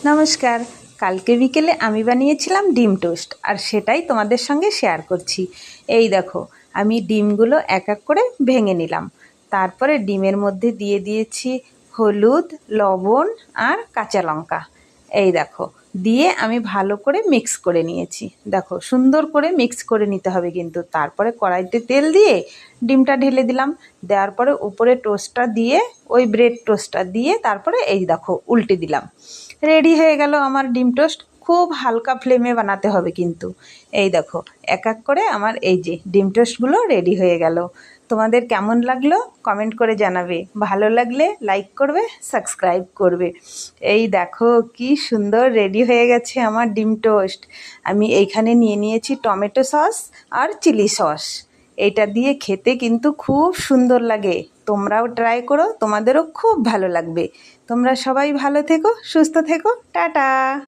নমস্কার। কালকে বিকেলে আমি বানিয়েছিলাম ডিম টোস্ট, আর সেটাই তোমাদের সঙ্গে শেয়ার করছি। এই দেখো, আমি ডিমগুলো এক এক করে ভেঙে নিলাম। তারপরে ডিমের মধ্যে দিয়ে দিয়েছি হলুদ, লবণ আর কাঁচা লঙ্কা। এই দেখো, দিয়ে আমি ভালো করে মিক্স করে নিয়েছি। দেখো, সুন্দর করে মিক্স করে নিতে হবে কিন্তু। তারপরে কড়াইতে তেল দিয়ে ডিমটা ঢেলে দিলাম। দেওয়ার পরে উপরে টোস্টটা দিয়ে, ওই ব্রেড টোস্টটা দিয়ে তারপরে এই দেখো উল্টে দিলাম। রেডি হয়ে গেল আমার ডিম টোস্ট। খুব হালকা ফ্লেমে বানাতে হবে কিন্তু। এই দেখো, এক এক করে আমার এই যে ডিম টোস্টগুলো রেডি হয়ে গেল। তোমাদের কেমন লাগলো কমেন্ট করে জানাবে। ভালো লাগলে লাইক করবে, সাবস্ক্রাইব করবে। এই দেখো কি সুন্দর রেডি হয়ে গেছে আমার ডিম টোস্ট। আমি এইখানে নিয়ে নিয়েছি টমেটো সস আর চিলি সস। এইটা দিয়ে খেতে কিন্তু খুব সুন্দর লাগে। তোমরাও ট্রাই করো, তোমাদেরও খুব ভালো লাগবে। তোমরা সবাই ভালো থেকো, সুস্থ থেকো, টাটা।